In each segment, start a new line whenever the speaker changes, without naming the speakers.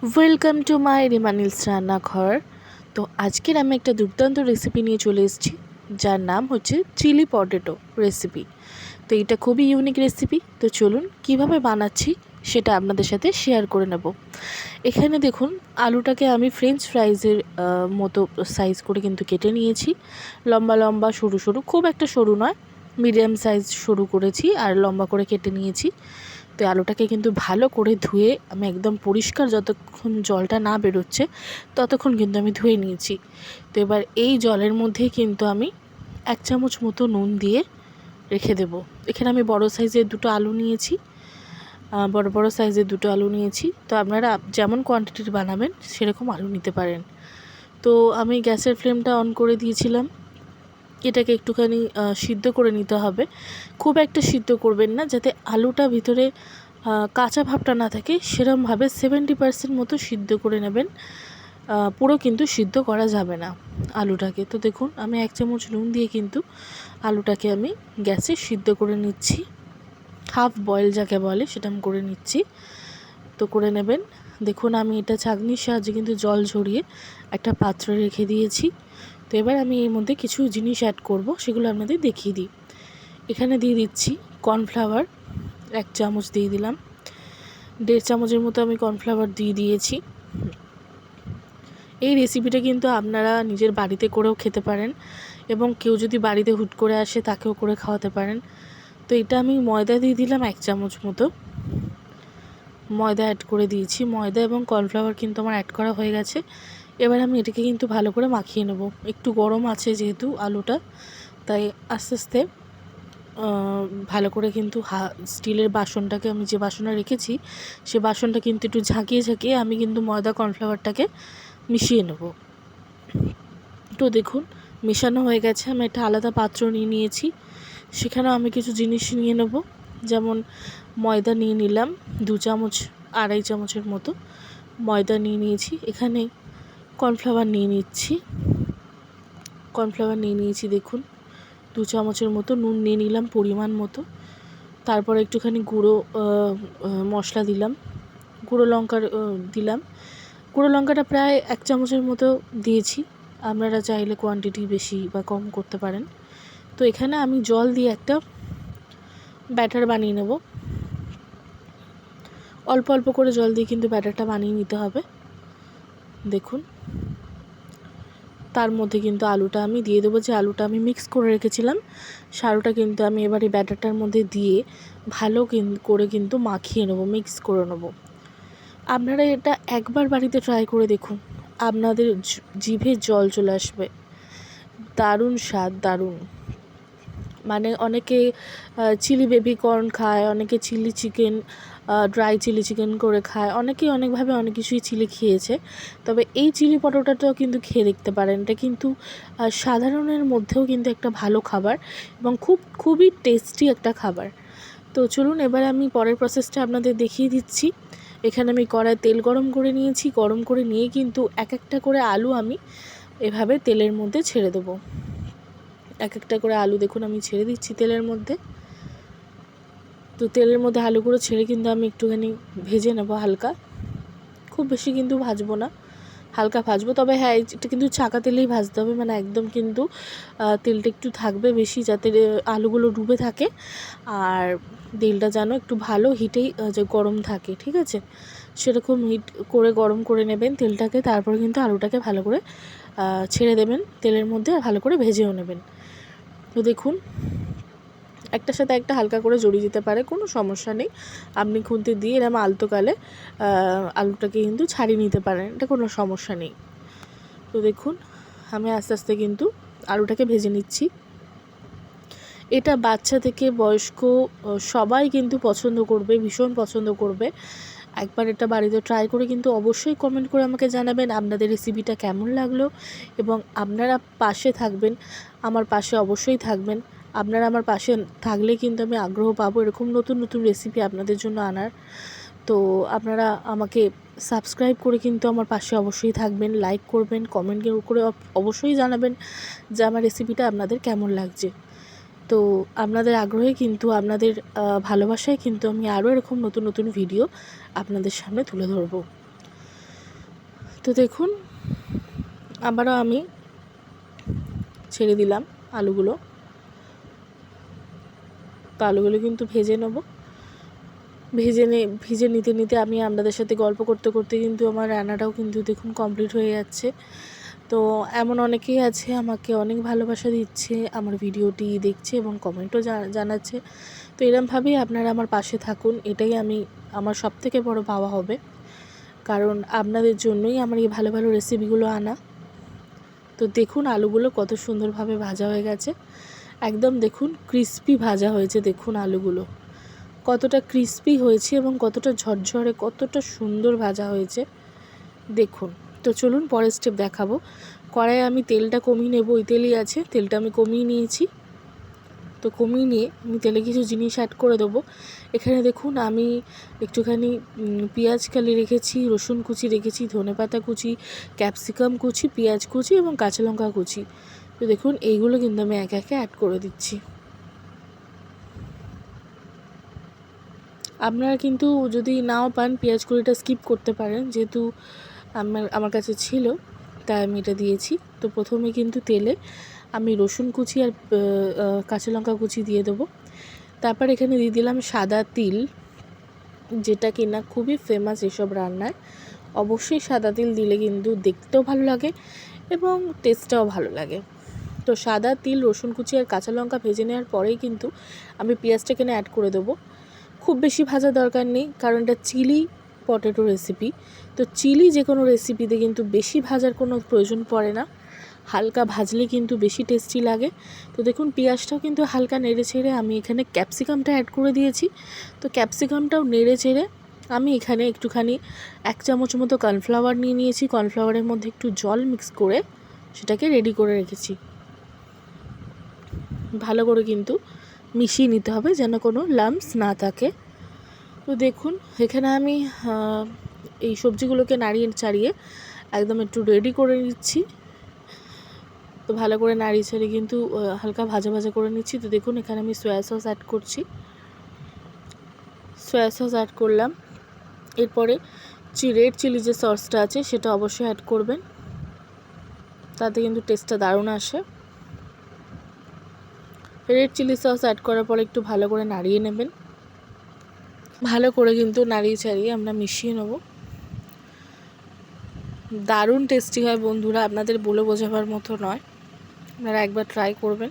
Welcome to my রিমানিলস রান্নাঘর। তো আজকের আমি একটা দুর্দান্ত রেসিপি নিয়ে চলে এসেছি, যার নাম হচ্ছে চিলি পটেটো রেসিপি। তো এটা খুবই ইউনিক রেসিপি। তো চলুন কিভাবে বানাচ্ছি সেটা আপনাদের সাথে শেয়ার করে নেব। এখানে দেখুন, আলুটাকে আমি ফ্রেঞ্চ ফ্রাইজের মতো সাইজ করে কিন্তু কেটে নিয়েছি। লম্বা লম্বা সরু সরু, খুব একটা সরু নয়, মিডিয়াম সাইজ সরু করেছি আর লম্বা করে কেটে নিয়েছি। তো আলুটাকে কিন্তু ভালো করে ধুয়ে আমি একদম পরিষ্কার, যতক্ষণ জলটা না বেরোচ্ছে ততক্ষণ কিন্তু আমি ধুয়ে নিয়েছি। তো এবার এই জলের মধ্যেই কিন্তু আমি 1 চামচ মতো নুন দিয়ে রেখে দেব। এখানে আমি বড় সাইজের দুটো আলু নিয়েছি, বড় সাইজের দুটো আলু নিয়েছি। তো আপনারা যেমন কোয়ান্টিটির বানাবেন সেরকম আলু নিতে পারেন। তো আমি গ্যাসের ফ্লেমটা অন করে দিয়েছিলাম। এটাকে একটুখানি সিদ্ধ করে নিতে হবে। খুব একটা সিদ্ধ করবেন না, যাতে আলুটা ভিতরে কাঁচা ভাবটা না থাকে, সেরমভাবে 70% মতো সিদ্ধ করে নেবেন। পুরো কিন্তু সিদ্ধ করা যাবে না আলুটাকে। তো দেখুন, আমি 1 চামচ নুন দিয়ে কিন্তু আলুটাকে আমি গ্যাসে সিদ্ধ করে নিচ্ছি। হাফ বয়েল যাকে বলে সেটা আমি করে নিচ্ছি। তো করে নেবেন। দেখুন, আমি এটা ছাঁকনির সাহায্যে কিন্তু জল ঝরিয়ে একটা পাত্রে রেখে দিয়েছি। তো এবার আমি এর মধ্যে কিছু জিনিস অ্যাড করব, সেগুলো আপনাদের দেখিয়ে দিই। এখানে দিয়ে দিচ্ছি কর্নফ্লাওয়ার, 1 চামচ দিয়ে দিলাম। 1.5 চামচের মতো আমি কর্নফ্লাওয়ার দিয়ে দিয়েছি। এই রেসিপিটা কিন্তু আপনারা নিজের বাড়িতে করেও খেতে পারেন, এবং কেউ যদি বাড়িতে হুট করে আসে তাকেও করে খাওয়াতে পারেন। তো এটা আমি ময়দা দিয়ে দিলাম 1 চামচ মতো, ময়দা অ্যাড করে দিয়েছি। ময়দা এবং কর্নফ্লাওয়ার কিন্তু আমার অ্যাড করা হয়ে গেছে। এবার আমি এটাকে কিন্তু ভালো করে মাখিয়ে নেব। একটু গরম আছে যেহেতু আলুটা, তাই আস্তে আস্তে ভালো করে কিন্তু স্টিলের বাসনটাকে, আমি যে বাসনে রেখেছি সে বাসনটা কিন্তু একটু ঝাঁকিয়ে ঝাঁকিয়ে আমি কিন্তু ময়দা কর্নফ্লাওয়ারটাকে মিশিয়ে নেব। তো দেখুন, মেশানো হয়ে গেছে। আমি একটা আলাদা পাত্র নিয়ে নিয়েছি, সেখানেও আমি কিছু জিনিস নিয়ে নেব। যেমন ময়দা নিয়ে নিলাম 2 চামচ, 2.5 চামচের মতো ময়দা নিয়ে নিয়েছি। এখানে কর্নফ্লাওয়ার নিয়ে নিয়েছি দেখুন 2 চামচের মতো। নুন নিয়ে নিলাম পরিমাণ মতো। তারপর একটুখানি গুঁড়ো মশলা দিলাম, গুঁড়ো লঙ্কার দিলাম। গুঁড়ো লঙ্কাটা প্রায় 1 চামচের মতো দিয়েছি। আপনারা চাইলে কোয়ান্টিটি বেশি বা কম করতে পারেন। তো এখানে আমি জল দিয়ে একটা ব্যাটার বানিয়ে নেব। অল্প অল্প করে জল দিয়ে কিন্তু ব্যাটারটা বানিয়ে নিতে হবে। দেখুন, তার মধ্যে কিন্তু আলুটা আমি দিয়ে দেবো, যে আলুটা আমি মিক্স করে রেখেছিলাম। আলুটা কিন্তু আমি এবার এই ব্যাটারটার মধ্যে দিয়ে ভালো করে কিন্তু মাখিয়ে নেবো, মিক্স করে নেবো। আপনারা এটা একবার বাড়িতে ট্রাই করে দেখুন, আপনাদের জিভে জল চলে আসবে। দারুণ স্বাদ, দারুণ। মানে অনেকে চিলি বেবি কর্ন খায়, অনেকে chilli chicken, dry chilli chicken করে খায়, অনেকেই অনেকভাবে অনেক কিছুই চিলি খেয়েছে। তবে এই চিলি পটেটোটাও কিন্তু খেয়ে দেখতে পারেন। এটা কিন্তু সাধারণের মধ্যেও কিন্তু একটা ভালো খাবার, এবং খুবই টেস্টি একটা খাবার। তো চলুন, এবার আমি পরের প্রসেসটা আপনাদের দেখিয়ে দিচ্ছি। এখানে আমি কড়ায় তেল গরম করে নিয়েছি। গরম করে নিয়ে কিন্তু এক একটা করে আলু আমি এভাবে তেলের মধ্যে ছেড়ে দেবো। এক একটা করে আলু দেখুন আমি ছেড়ে দিচ্ছি তেলের মধ্যে। তো তেলের মধ্যে আলুগুলো ছেড়ে কিন্তু আমি একটুখানি ভেজে নেব হালকা, খুব বেশি কিন্তু ভাজবো না, হালকা ভাজবো। তবে হ্যাঁ, এটা কিন্তু ছাঁকা তেলেই ভাজতে হবে, মানে একদম কিন্তু তেলটা একটু থাকবে বেশি, যাতে আলুগুলো ডুবে থাকে, আর তেলটা যেন একটু ভালো হিটেই যে গরম থাকে, ঠিক আছে? সেরকম হিট করে গরম করে নেবেন তেলটাকে। তারপর কিন্তু আলুটাকে ভালো করে ছেড়ে দেবেন তেলের মধ্যে, আর ভালো করে ভেজেও নেবেন। তো দেখুন, একটার সাথে একটা হালকা করে জড়িয়ে যেতে পারে, কোনো সমস্যা নেই। আপনি খুন্তি দিয়ে এরকম আলতোকালে আলুটাকে কিন্তু ছাড়িয়ে নিতে পারেন, এটা কোনো সমস্যা নেই। তো দেখুন, আমি আস্তে আস্তে কিন্তু আলুটাকে ভেজে নিচ্ছি। এটা বাচ্চা থেকে বয়স্ক সবাই কিন্তু পছন্দ করবে, ভীষণ পছন্দ করবে। একবার এটা বাড়িতে ট্রাই করে কিন্তু অবশ্যই কমেন্ট করে আমাকে জানাবেন আপনাদের রেসিপিটা কেমন লাগলো, এবং আপনারা পাশে থাকবেন, আমার পাশে অবশ্যই থাকবেন। আপনারা আমার পাশে থাকলে কিন্তু আমি আগ্রহ পাবো এরকম নতুন নতুন রেসিপি আপনাদের জন্য আনার। তো আপনারা আমাকে সাবস্ক্রাইব করে কিন্তু আমার পাশে অবশ্যই থাকবেন, লাইক করবেন, কমেন্ট করে অবশ্যই জানাবেন যে আমার রেসিপিটা আপনাদের কেমন লাগছে। তো আপনাদের আগ্রহে কিন্তু, আপনাদের ভালোবাসায় কিন্তু আমি আরও এরকম নতুন নতুন ভিডিও আপনাদের সামনে তুলে ধরবো। তো দেখুন আবারও আমি ছেড়ে দিলাম আলুগুলো। তো আলুগুলো কিন্তু ভেজে নেব। ভেজে নিতে নিতে আমি আপনাদের সাথে গল্প করতে করতে কিন্তু আমার রান্নাটাও কিন্তু দেখুন কমপ্লিট হয়ে যাচ্ছে। তো এমন অনেকেই আছে আমাকে অনেক ভালোবাসা দিচ্ছে, আমার ভিডিওটি দেখছে এবং কমেন্টও জানাচ্ছে। তো এরমভাবেই আপনারা আমার পাশে থাকুন, এটাই আমার সবথেকে বড় পাওয়া হবে, কারণ আপনাদের জন্যই আমার এই ভালো ভালো রেসিপিগুলো আনা। তো দেখুন আলুগুলো কত সুন্দরভাবে ভাজা হয়ে গেছে, একদম দেখুন ক্রিস্পি ভাজা হয়েছে। দেখুন আলুগুলো কতটা ক্রিস্পি হয়েছে এবং কতটা ঝরঝরে, কতটা সুন্দর ভাজা হয়েছে দেখুন। তো চলুন পরের স্টেপ দেখাবো। কড়াইয়ে আমি তেলটা কমিয়ে নেব, ওই তেলই আছে, তেলটা আমি কমিয়ে নিয়েছি। তো কমিয়ে নিয়ে আমি তেলে কিছু জিনিস অ্যাড করে দেবো। এখানে দেখুন আমি একটুখানি পেঁয়াজ কালি রেখেছি, রসুন কুচি রেখেছি, ধনেপাতা কুচি, ক্যাপসিকাম কুচি, পেঁয়াজ কুচি এবং কাঁচা লঙ্কা কুচি। তো দেখুন এইগুলো কিন্তু আমি একে একে অ্যাড করে দিচ্ছি। আপনারা কিন্তু যদি নাও পান পেঁয়াজ কুচিটা স্কিপ করতে পারেন, যেহেতু আমার কাছে ছিল তাই আমি এটা দিয়েছি। তো প্রথমে কিন্তু তেলে আমি রসুন কুচি আর কাঁচা লঙ্কা কুচি দিয়ে দেবো। তারপর এখানে দিয়ে দিলাম সাদা তিল, যেটা কিনা খুবই ফেমাস এসব রান্নায়। অবশ্যই সাদা তিল দিলে কিন্তু দেখতেও ভালো লাগে এবং টেস্টটাও ভালো লাগে। তো সাদা তিল, রসুন কুচি আর কাঁচা লঙ্কা ভেজে নেওয়ার পরেই কিন্তু আমি পেঁয়াজটা এখানে অ্যাড করে দেবো। খুব বেশি ভাজা দরকার নেই, কারণ এটা চিলি পটেটো রেসিপি। তো চিলি যে কোনো রেসিপিতে কিন্তু বেশি ভাজার কোনো প্রয়োজন পড়ে না, হালকা ভাজলে কিন্তু বেশি টেস্টি লাগে। তো দেখুন পেঁয়াজটাও কিন্তু হালকা নেড়ে ছেড়ে আমি এখানে ক্যাপসিকামটা অ্যাড করে দিয়েছি। তো ক্যাপসিকামটাও নেড়ে ছেড়ে আমি এখানে একটুখানি 1 চামচ মতো কর্নফ্লাওয়ার নিয়ে নিয়েছি। কর্নফ্লাওয়ারের মধ্যে একটু জল মিক্স করে সেটাকে রেডি করে রেখেছি। ভালো করে কিন্তু মিশিয়ে নিতে হবে যেন কোনো লাম্পস না থাকে। তো দেখুন এখানে আমি এই সবজিগুলোকে নাড়িয়ে চাড়িয়ে একদম একটু রেডি করে নিচ্ছি। তো ভালো করে নাড়িয়ে চাড়িয়ে কিন্তু হালকা ভাজা ভাজা করে নিচ্ছি। তো দেখুন এখানে আমি সয়া সস অ্যাড করছি, সয়া সস অ্যাড করলাম। এরপরে রেড চিলি যে সসটা আছে সেটা অবশ্যই অ্যাড করবেন, তাতে কিন্তু টেস্টটা দারুণ আসে। রেড চিলি সস অ্যাড করার পরে একটু ভালো করে নাড়িয়ে নেবেন। ভালো করে কিন্তু নাড়িয়ে চাড়িয়ে আমরা মিশিয়ে নেব। দারুণ টেস্টি হয় বন্ধুরা, আপনাদের বলে বোঝাবার মতো নয়, আপনারা একবার ট্রাই করবেন।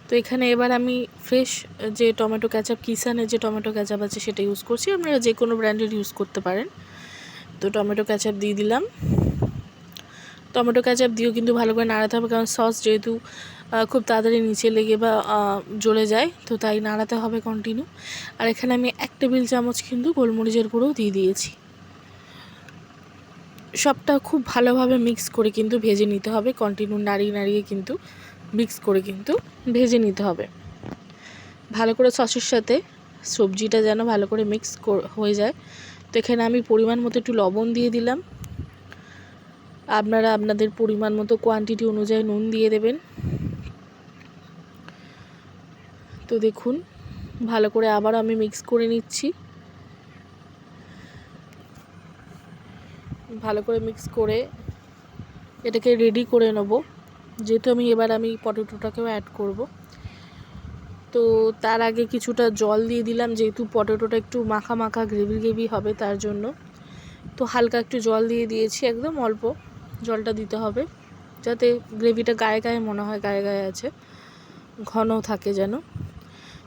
তো এখানে এবার আমি ফ্রেশ যে টমেটো ক্যাচাপ, কিষানের যে টমেটো ক্যাচাপ আছে সেটা ইউজ করছি, আপনারা যে কোনো ব্র্যান্ডের ইউজ করতে পারেন। তো টমেটো ক্যাচাপ দিয়ে দিলাম। টমেটো ক্যাচাপ দিয়েও কিন্তু ভালো করে নাড়াতে হবে, কারণ সস যেহেতু খুব তাড়াতাড়ি নিচে লেগে বা জ্বলে যায়, তো তাই নাড়াতে হবে কন্টিনিউ। আর এখানে আমি 1 টেবিল চামচ কিন্তু গোলমরিচের গুঁড়োও দিয়ে দিয়েছি। সবটা খুব ভালোভাবে মিক্স করে কিন্তু ভেজে নিতে হবে, কন্টিনিউ নাড়িয়ে নাড়িয়ে কিন্তু মিক্স করে কিন্তু ভেজে নিতে হবে ভালো করে। সসের সাথে সবজিটা যেন ভালো করে মিক্স হয়ে যায়। তো এখানে আমি পরিমাণ মতো একটু লবণ দিয়ে দিলাম, আপনারা আপনাদের পরিমাণ মতো কোয়ান্টিটি অনুযায়ী নুন দিয়ে দেবেন। তো দেখুন ভালো করে আবার আমি মিক্স করে নিচ্ছি। ভালো করে মিক্স করে এটাকে রেডি করে নেব, যেহেতু আমি পটেটোটাকেও অ্যাড করব। তো তার আগে কিছুটা জল দিয়ে দিলাম, যেহেতু পটেটোটা একটু মাখা মাখা গ্রেভি হবে তার জন্য। তো হালকা একটু জল দিয়ে দিয়েছি, একদম অল্প জলটা দিতে হবে, যাতে গ্রেভিটা গায়ে গায়ে মনে হয় গায়ে গায়ে আছে, ঘন থাকে যেন।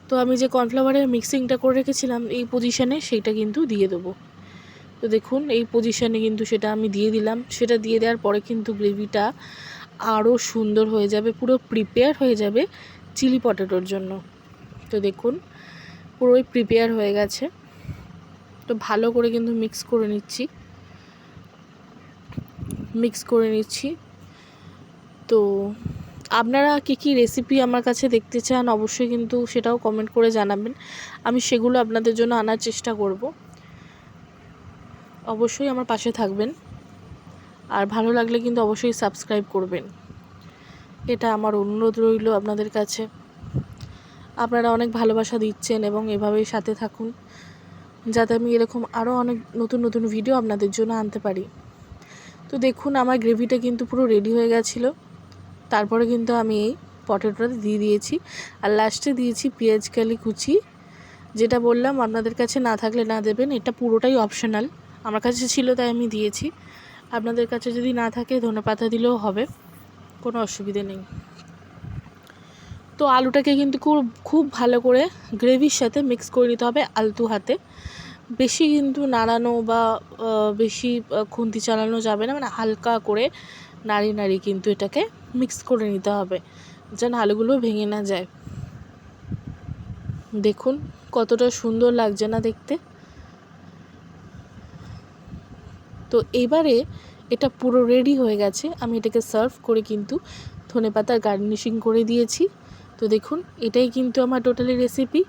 তো আমি যে কর্নফ্লাওয়ারের মিক্সিংটা করে রেখেছিলাম এই পজিশানে সেইটা কিন্তু দিয়ে দেবো। তো দেখুন এই পজিশানে কিন্তু সেটা আমি দিয়ে দিলাম। সেটা দিয়ে দেওয়ার পরে কিন্তু গ্রেভিটা আরও সুন্দর হয়ে যাবে, পুরো প্রিপেয়ার হয়ে যাবে চিলি পটেটোর জন্য। তো দেখুন পুরোই প্রিপেয়ার হয়ে গেছে। তো ভালো করে কিন্তু মিক্স করে নিচ্ছি। তো আপনারা কী রেসিপি আমার কাছে দেখতে চান অবশ্যই কিন্তু সেটাও কমেন্ট করে জানাবেন, আমি সেগুলো আপনাদের জন্য আনার চেষ্টা করব। অবশ্যই আমার পাশে থাকবেন, আর ভালো লাগলে কিন্তু অবশ্যই সাবস্ক্রাইব করবেন, এটা আমার অনুরোধ রইল আপনাদের কাছে। আপনারা অনেক ভালোবাসা দিচ্ছেন এবং এভাবেই সাথে থাকুন, যাতে আমি এরকম আরও অনেক নতুন নতুন ভিডিও আপনাদের জন্য আনতে পারি। তো তো দেখুন আমার গ্রেভিটা কিন্তু পুরো রেডি হয়ে গেছিলো। তারপরে কিন্তু আমি এই পটেটোটা দিয়ে দিয়েছি, আর লাস্টে দিয়েছি পেঁয়াজ কালি কুচি। যেটা বললাম আপনাদের কাছে না থাকলে না দেবেন, এটা পুরোটাই অপশনাল। আমার কাছে ছিল তাই আমি দিয়েছি, আপনাদের কাছে যদি না থাকে ধনেপাতা দিলেও হবে, কোনো অসুবিধে নেই। তো আলুটাকে কিন্তু খুব ভালো করে গ্রেভির সাথে মিক্স করে নিতে হবে আলতু হাতে। বেশি কিন্তু নাড়ানো বা বেশি খুন্তি চালানো যাবে না, মানে হালকা করে নাড়িয়ে কিন্তু এটাকে মিক্স করে নিতে হবে, যেন আলুগুলো ভেঙে না যায়। দেখুন কতটা সুন্দর লাগছে না দেখতে। তো এবারে এটা পুরো রেডি হয়ে গেছে, আমি এটাকে সার্ভ করে কিন্তু ধনেপাতার গার্নিশিং করে দিয়েছি। তো দেখুন এটাই কিন্তু আমার টোটালি রেসিপি।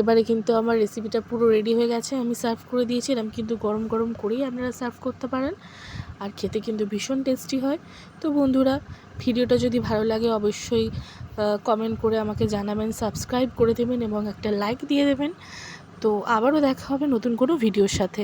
এবারে কিন্তু আমার রেসিপিটা পুরো রেডি হয়ে গেছে, আমি সার্ভ করে দিয়েছি। এরকম কিন্তু গরম গরম করেই আপনারা সার্ভ করতে পারেন, আর খেতে কিন্তু ভীষণ টেস্টি হয়। তো বন্ধুরা, ভিডিওটা যদি ভালো লাগে অবশ্যই কমেন্ট করে আমাকে জানাবেন, সাবস্ক্রাইব করে দেবেন এবং একটা লাইক দিয়ে দেবেন। তো আবারও দেখা হবে নতুন কোনো ভিডিওর সাথে।